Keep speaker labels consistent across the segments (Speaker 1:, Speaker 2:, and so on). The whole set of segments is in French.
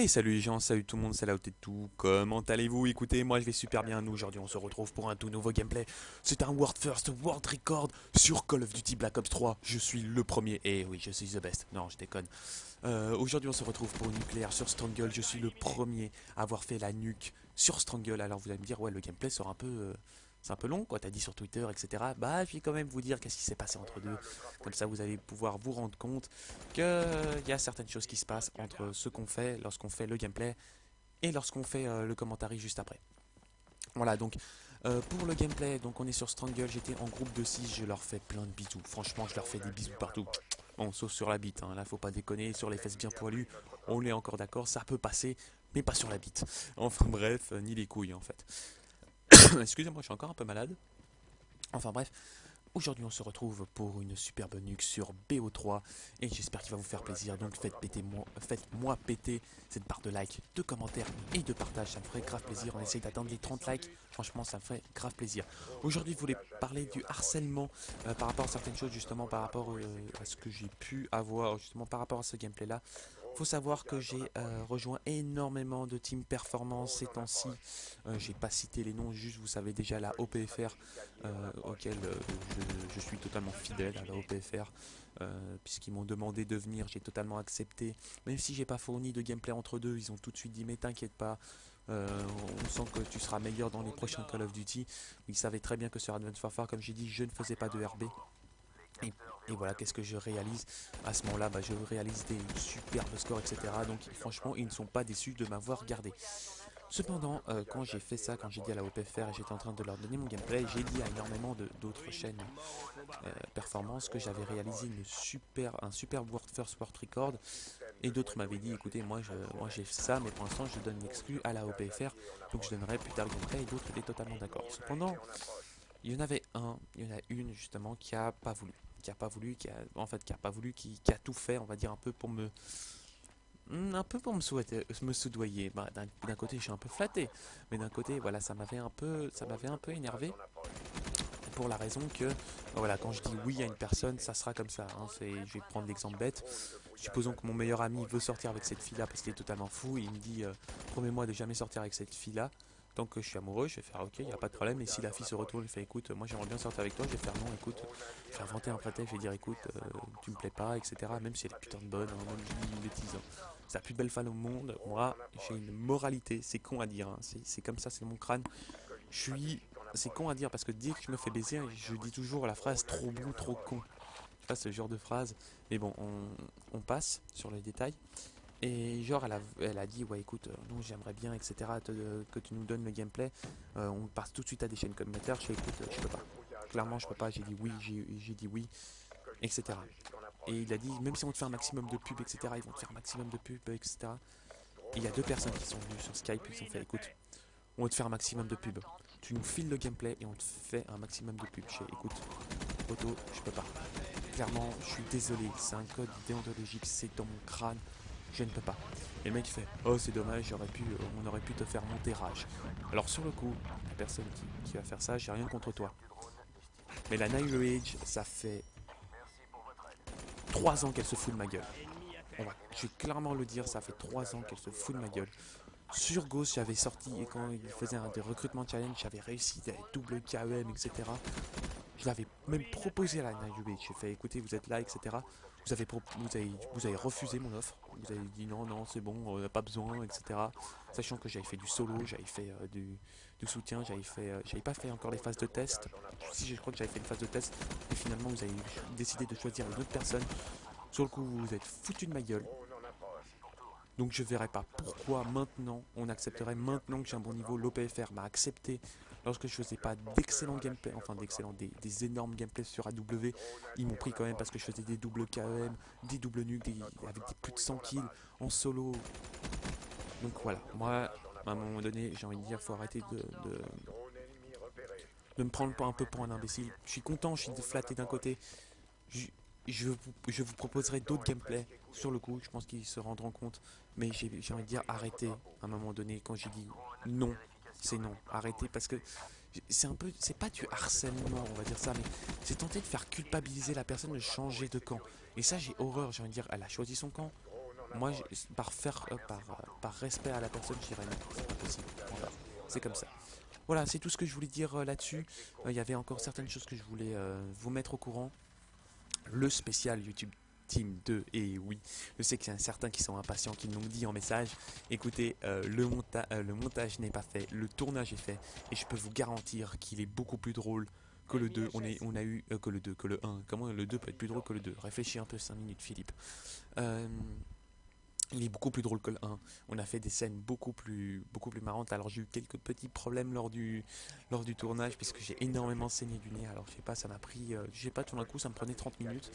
Speaker 1: Hey, salut les gens, salut tout le monde, c'est là et tout. Comment allez-vous? Écoutez, moi je vais super bien. Nous aujourd'hui on se retrouve pour un tout nouveau gameplay. C'est un World First World Record sur Call of Duty Black Ops 3. Je suis le premier et oui, je suis the best. Non, je déconne. Aujourd'hui on se retrouve pour une nucléaire sur Strangle. Je suis le premier à avoir fait la nuque sur Strangle. Alors vous allez me dire, ouais, le gameplay sera un peu. C'est un peu long, quoi, t'as dit sur Twitter, etc. Bah, je vais quand même vous dire qu'est-ce qui s'est passé entre deux. Comme ça, vous allez pouvoir vous rendre compte qu'il y a certaines choses qui se passent entre ce qu'on fait lorsqu'on fait le gameplay et lorsqu'on fait le commentary juste après. Voilà, donc pour le gameplay, donc on est sur Strangle, j'étais en groupe de 6, je leur fais plein de bisous. Franchement, je leur fais des bisous partout. Bon, sauf sur la bite, hein, là faut pas déconner, sur les fesses bien poilues, on est encore d'accord, ça peut passer, mais pas sur la bite. Enfin bref, ni les couilles en fait. Excusez-moi, je suis encore un peu malade. Enfin bref, aujourd'hui on se retrouve pour une superbe nuque sur BO3 et j'espère qu'il va vous faire plaisir. Donc faites-moi péter cette barre de like, de commentaires et de partage, ça me ferait grave plaisir. On essaye d'atteindre les 30 likes, franchement ça me ferait grave plaisir. Aujourd'hui je voulais parler du harcèlement par rapport à certaines choses, justement par rapport à ce que j'ai pu avoir, justement par rapport à ce gameplay là. Faut savoir que j'ai rejoint énormément de team performance ces temps-ci. J'ai pas cité les noms, juste vous savez déjà la OPFR auquel je suis totalement fidèle à la OPFR. Puisqu'ils m'ont demandé de venir, j'ai totalement accepté. Même si j'ai pas fourni de gameplay entre deux, ils ont tout de suite dit mais t'inquiète pas, on sent que tu seras meilleur dans les prochains Call of Duty. Ils savaient très bien que sur Advanced Warfare, comme j'ai dit, je ne faisais pas de RB. Et, et voilà, qu'est-ce que je réalise à ce moment-là, je réalise des superbes scores, etc. Donc franchement, ils ne sont pas déçus de m'avoir gardé. Cependant, quand j'ai fait ça, quand j'ai dit à la OPFR et j'étais en train de leur donner mon gameplay, j'ai dit à énormément d'autres chaînes performance que j'avais réalisé un super World First World Record. Et d'autres m'avaient dit, écoutez, moi j'ai ça, mais pour l'instant je donne l'exclu à la OPFR, donc je donnerai plus tard le gameplay. Et d'autres étaient totalement d'accord. Cependant, il y en a une justement qui a pas voulu. Qui a pas voulu, qui a pas voulu, qui a tout fait, on va dire, un peu pour me soudoyer. Bah, d'un côté, je suis un peu flatté, mais d'un côté, voilà, ça m'avait un peu énervé pour la raison que, voilà, quand je dis oui à une personne, ça sera comme ça. Hein, je vais prendre l'exemple bête. Supposons que mon meilleur ami veut sortir avec cette fille-là parce qu'il est totalement fou. Il me dit, promets-moi de jamais sortir avec cette fille-là. Tant que je suis amoureux, je vais faire ok, il n'y a pas de problème. Et si la fille se retourne et fait écoute, moi j'aimerais bien sortir avec toi, je vais faire non, écoute, je vais inventer un prétexte, je vais dire écoute, tu me plais pas, etc. Même si elle est putain de bonne, hein, même si je dis une bêtise. Hein. C'est la plus belle femme au monde. Moi, j'ai une moralité, c'est con à dire, hein. C'est comme ça, c'est mon crâne. Je suis. C'est con à dire parce que dès que je me fais baiser, je dis toujours la phrase trop bon, trop con. Je sais pas ce genre de phrase. Mais bon, on passe sur les détails. Et genre, elle a dit, ouais, écoute, nous j'aimerais bien, etc., que tu nous donnes le gameplay. On passe tout de suite à des chaînes communautaires. Je fais, écoute, je peux pas. Clairement, je peux pas. J'ai dit oui, j'ai dit oui, etc. Et il a dit, même si on te fait un maximum de pubs, etc., ils vont te faire un maximum de pubs, etc. Et il y a deux personnes qui sont venues sur Skype et qui ont fait, écoute, on va te faire un maximum de pubs. Tu nous files le gameplay et on te fait un maximum de pubs. Je fais, écoute, Otto, je peux pas. Clairement, je suis désolé, c'est un code déontologique, c'est dans mon crâne, je ne peux pas. Et le mec fait, oh c'est dommage, on aurait pu te faire monter rage. Alors sur le coup, la personne qui va faire ça, j'ai rien contre toi. Mais la Night Rage, ça fait 3 ans qu'elle se fout de ma gueule. Je vais clairement le dire, ça fait 3 ans qu'elle se fout de ma gueule. Sur Ghost, j'avais sorti, et quand il faisait un des recrutements challenge, j'avais réussi des double KEM, etc. Je l'avais même proposé à la Night Rage. J'ai fait écoutez, vous êtes là, etc. Vous avez refusé mon offre. Vous avez dit non, non, c'est bon, on n'a pas besoin, etc. Sachant que j'avais fait du solo, j'avais fait du soutien, j'avais pas fait encore les phases de test. Si je crois que j'avais fait une phase de test, et finalement vous avez décidé de choisir une autre personne. Sur le coup, vous vous êtes foutu de ma gueule. Donc je verrais pas pourquoi maintenant on accepterait maintenant que j'ai un bon niveau. L'OPFR m'a accepté lorsque je faisais pas d'excellents gameplays, enfin des énormes gameplays sur AW. Ils m'ont pris quand même parce que je faisais des doubles KEM, des doubles nuques, avec des plus de 100 kills en solo. Donc voilà, moi à un moment donné j'ai envie de dire faut arrêter de me prendre un peu pour un imbécile. Je suis content, je suis flatté d'un côté. Je, je vous proposerai d'autres gameplays sur le coup, je pense qu'ils se rendront compte. Mais j'ai envie de dire arrêtez à un moment donné quand j'ai dit non, c'est non, arrêtez parce que c'est un peu, c'est pas du harcèlement, on va dire ça, mais c'est tenter de faire culpabiliser la personne de changer de camp. Et ça j'ai horreur, j'ai envie de dire, elle a choisi son camp, moi, par respect à la personne, je dirais non, c'est pas possible. Voilà. C'est comme ça. Voilà, c'est tout ce que je voulais dire là-dessus. Il y avait encore certaines choses que je voulais vous mettre au courant. Le spécial YouTube Team 2, et oui, je sais qu'il y en a certains qui sont impatients, qui l'ont dit en message. Écoutez, le montage n'est pas fait, le tournage est fait, et je peux vous garantir qu'il est beaucoup plus drôle que le 2. On a eu que le 2, que le 1. Comment le 2 peut être plus drôle que le 2? Réfléchis un peu 5 minutes, Philippe. Euh, il est beaucoup plus drôle que le 1. On a fait des scènes beaucoup plus marrantes. Alors j'ai eu quelques petits problèmes lors du tournage puisque j'ai énormément saigné du nez. Alors je sais pas, ça m'a pris, je sais pas, tout d'un coup ça me prenait 30 minutes.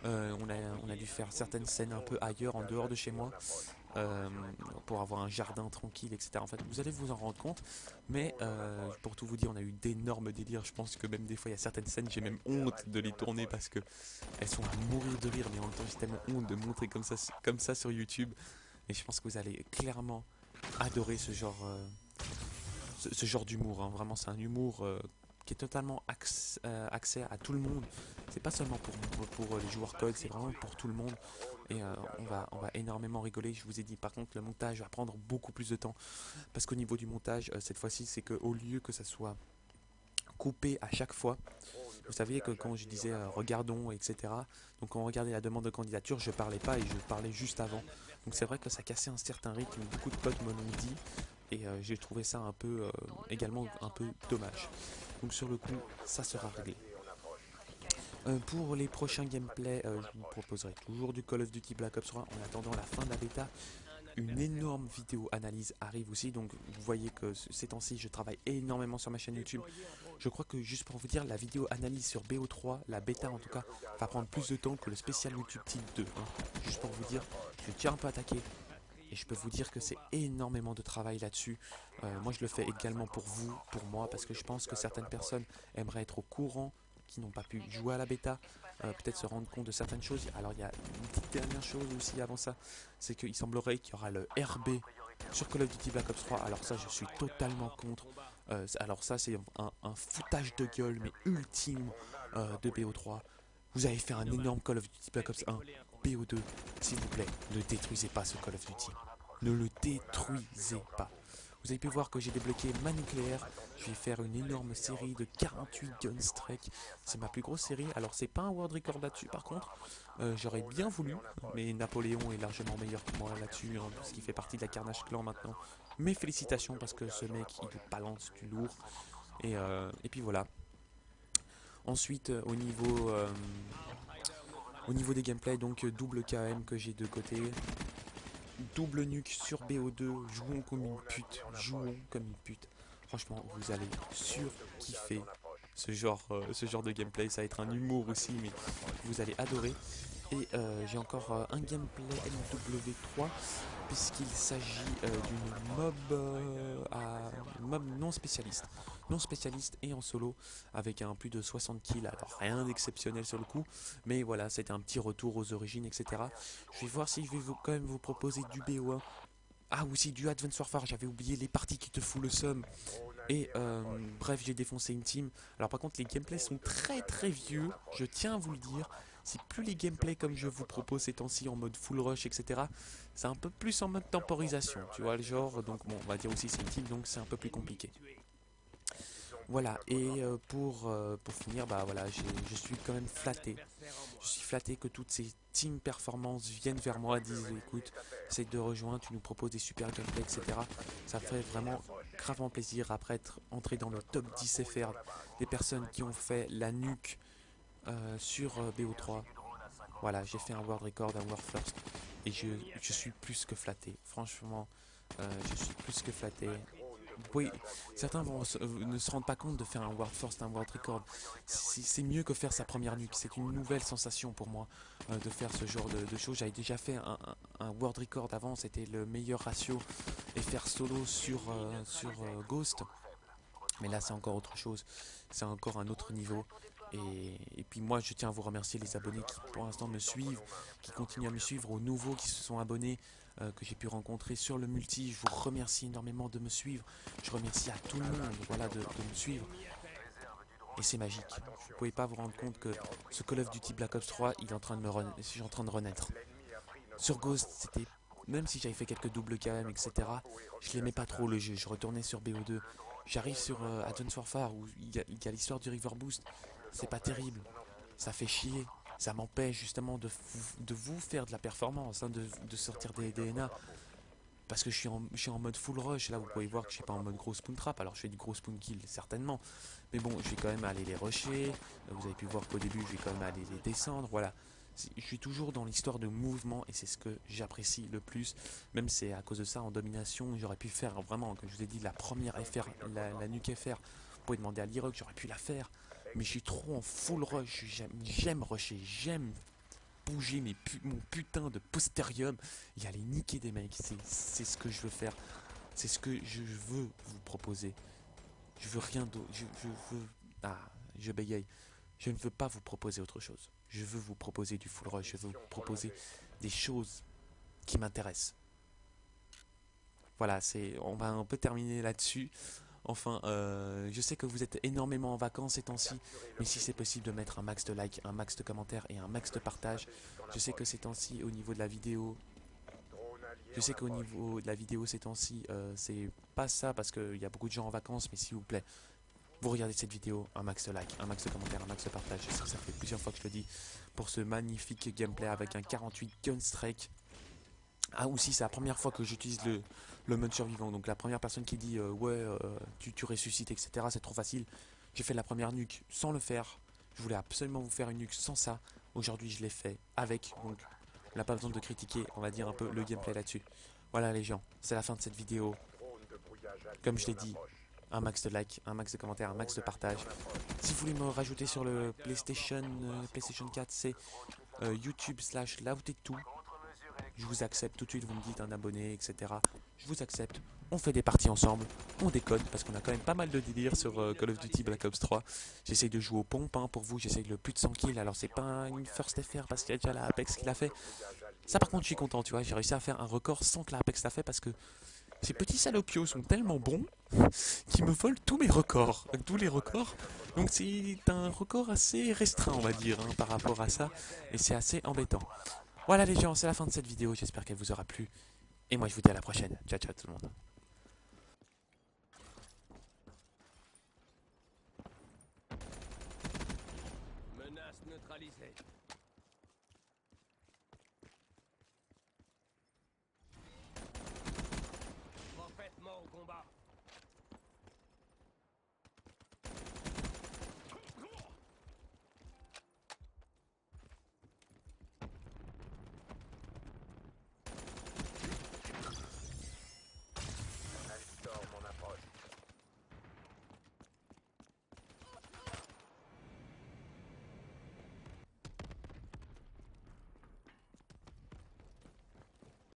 Speaker 1: On a dû faire certaines scènes un peu ailleurs, en dehors de chez moi, euh, pour avoir un jardin tranquille, etc. En fait, vous allez vous en rendre compte. Mais pour tout vous dire, on a eu d'énormes délires. Je pense que même des fois, il y a certaines scènes, j'ai même honte de les tourner parce que elles sont à mourir de rire. Mais en même temps, j'ai tellement honte de montrer comme ça sur YouTube. Et je pense que vous allez clairement adorer ce genre d'humour, hein. Vraiment, c'est un humour qui est totalement accès à tout le monde. C'est pas seulement pour les joueurs code, c'est vraiment pour tout le monde. Et on va énormément rigoler. Je vous ai dit, par contre, le montage va prendre beaucoup plus de temps. Parce qu'au niveau du montage, cette fois-ci, c'est qu'au lieu que ça soit coupé à chaque fois, vous saviez que quand je disais regardons, etc., donc quand on regardait la demande de candidature, je parlais pas et je parlais juste avant. Donc c'est vrai que ça cassait un certain rythme, beaucoup de potes me l'ont dit, et j'ai trouvé ça un peu, également un peu dommage. Donc sur le coup, ça sera réglé. Pour les prochains gameplays, je vous proposerai toujours du Call of Duty Black Ops 3 en attendant la fin de la bêta. Une énorme vidéo analyse arrive aussi, donc vous voyez que ces temps-ci je travaille énormément sur ma chaîne YouTube. Je crois que juste pour vous dire, la vidéo analyse sur BO3, la bêta en tout cas, va prendre plus de temps que le spécial YouTube Team 2, hein. Juste pour vous dire, je tiens un peu attaqué et je peux vous dire que c'est énormément de travail là-dessus. Moi je le fais également pour vous, pour moi, parce que je pense que certaines personnes aimeraient être au courant, qui n'ont pas pu jouer à la bêta, peut-être se rendre compte de certaines choses. Alors il y a une petite dernière chose aussi avant ça, c'est qu'il semblerait qu'il y aura le RB sur Call of Duty Black Ops 3. Alors ça je suis totalement contre. Alors ça c'est un foutage de gueule mais ultime de BO3. Vous avez fait un énorme Call of Duty Black Ops 1, BO2, s'il vous plaît, ne détruisez pas ce Call of Duty. Ne le détruisez pas. Vous avez pu voir que j'ai débloqué ma nucléaire. Je vais faire une énorme série de 48 Gunstrike. C'est ma plus grosse série. Alors c'est pas un world record là-dessus par contre. J'aurais bien voulu, mais Napoléon est largement meilleur que moi là-dessus, hein, parce qu'il fait partie de la Carnage Clan maintenant. Mais félicitations parce que ce mec il balance du lourd. Et puis voilà. Ensuite au niveau des gameplays, donc double KM que j'ai de côté. Double nuque sur BO2, jouons comme une pute, jouons comme une pute. Franchement, vous allez surkiffer ce genre de gameplay. Ça va être un humour aussi, mais vous allez adorer. Et j'ai encore un gameplay MW3 puisqu'il s'agit d'une mob non spécialiste. Non spécialiste et en solo avec un plus de 60 kills. Alors rien d'exceptionnel sur le coup, mais voilà, c'était un petit retour aux origines, etc. Je vais voir si je vais quand même vous proposer du BO1. Ah aussi du Advance Warfare, j'avais oublié les parties qui te foutent le seum. Et bref, j'ai défoncé une team. Alors par contre, les gameplays sont très vieux, je tiens à vous le dire. C'est plus les gameplays comme je vous propose ces temps-ci en mode full rush, etc. C'est un peu plus en mode temporisation, tu vois le genre. Donc bon, on va dire aussi c'est une team, donc c'est un peu plus compliqué. Voilà, et pour finir, bah voilà, je suis quand même flatté. Je suis flatté que toutes ces team performances viennent vers moi, disent écoute, essaye de rejoindre, tu nous proposes des super gameplays, etc. Ça fait vraiment gravement plaisir après être entré dans le top 10 FR des personnes qui ont fait la nuque sur BO3. Voilà, j'ai fait un world record, un world first, et je suis plus que flatté. Franchement, je suis plus que flatté. Oui, certains ne se rendent pas compte de faire un World First, un World Record. C'est mieux que faire sa première nuque. C'est une nouvelle sensation pour moi de faire ce genre de choses. J'avais déjà fait un World Record avant, c'était le meilleur ratio et faire solo sur Ghost. Mais là, c'est encore autre chose. C'est encore un autre niveau. Et puis moi, je tiens à vous remercier les abonnés qui pour l'instant me suivent, qui continuent à me suivre, aux nouveaux qui se sont abonnés, que j'ai pu rencontrer sur le multi. Je vous remercie énormément de me suivre. Je remercie à tout le monde, voilà, de me suivre. Et c'est magique. Vous ne pouvez pas vous rendre compte que ce Call of Duty Black Ops 3, il est en train de je suis en train de renaître. Sur Ghost, c'était... Même si j'avais fait quelques doubles KM, etc., je l'aimais pas trop le jeu. Je retournais sur BO2. J'arrive sur Advance Warfare où il y a l'histoire du River Boost. C'est pas terrible. Ça fait chier. Ça m'empêche justement de vous faire de la performance, hein, de sortir des DNA. Parce que je suis en mode full rush. Là, vous pouvez voir que je suis pas en mode gros spoon trap. Alors, je fais du gros spoon kill, certainement. Mais bon, je vais quand même aller les rusher. Vous avez pu voir qu'au début, je vais quand même aller les descendre. Voilà. Je suis toujours dans l'histoire de mouvement et c'est ce que j'apprécie le plus. Même c'est à cause de ça, en domination, j'aurais pu faire vraiment, comme je vous ai dit, la première FR, la nuke FR. Vous pouvez demander à l'Iroc, j'aurais pu la faire. Mais je suis trop en full rush. J'aime rusher, j'aime bouger mon putain de posterium et aller niquer des mecs. C'est ce que je veux faire. C'est ce que je veux vous proposer. Je veux rien d'autre. Je veux... Ah, je bégaye. Je ne veux pas vous proposer autre chose. Je veux vous proposer du full rush. Je veux vous proposer des choses qui m'intéressent. Voilà, on va un peu terminer là-dessus. Enfin, je sais que vous êtes énormément en vacances ces temps-ci, mais si c'est possible de mettre un max de likes, un max de commentaires et un max de partage, je sais que ces temps-ci, au niveau de la vidéo, je sais qu'au niveau de la vidéo ces temps-ci, c'est pas ça parce qu'il y a beaucoup de gens en vacances, mais s'il vous plaît, vous regardez cette vidéo, un max de likes, un max de commentaires, un max de partage. Je sais que ça fait plusieurs fois que je le dis pour ce magnifique gameplay avec un 48 Gunstrike. Ah, aussi, c'est la première fois que j'utilise le mode survivant. Donc, la première personne qui dit ouais, tu ressuscites, etc., c'est trop facile. J'ai fait la première nuke sans le faire. Je voulais absolument vous faire une nuke sans ça. Aujourd'hui, je l'ai fait avec. Donc, on n'a pas besoin de critiquer, on va dire un peu le gameplay là-dessus. Voilà, les gens, c'est la fin de cette vidéo. Comme je l'ai dit, un max de likes, un max de commentaires, un max de partage. Si vous voulez me rajouter sur le PlayStation 4, c'est YouTube/Lautetou. Je vous accepte tout de suite, vous me dites un abonné, etc. Je vous accepte. On fait des parties ensemble, on déconne, parce qu'on a quand même pas mal de délire sur Call of Duty Black Ops 3. J'essaye de jouer aux pompes, hein, pour vous, j'essaye le plus de 100 kills. Alors c'est pas une first FR parce qu'il y a déjà la Apex qui l'a fait. Ça par contre je suis content, tu vois, j'ai réussi à faire un record sans que la Apex l'a fait parce que ces petits salopios sont tellement bons qu'ils me volent tous mes records, tous les records. Donc c'est un record assez restreint, on va dire, hein, par rapport à ça, et c'est assez embêtant. Voilà les gens, c'est la fin de cette vidéo, j'espère qu'elle vous aura plu. Et moi je vous dis à la prochaine. Ciao ciao tout le monde.
Speaker 2: Menace neutralisée.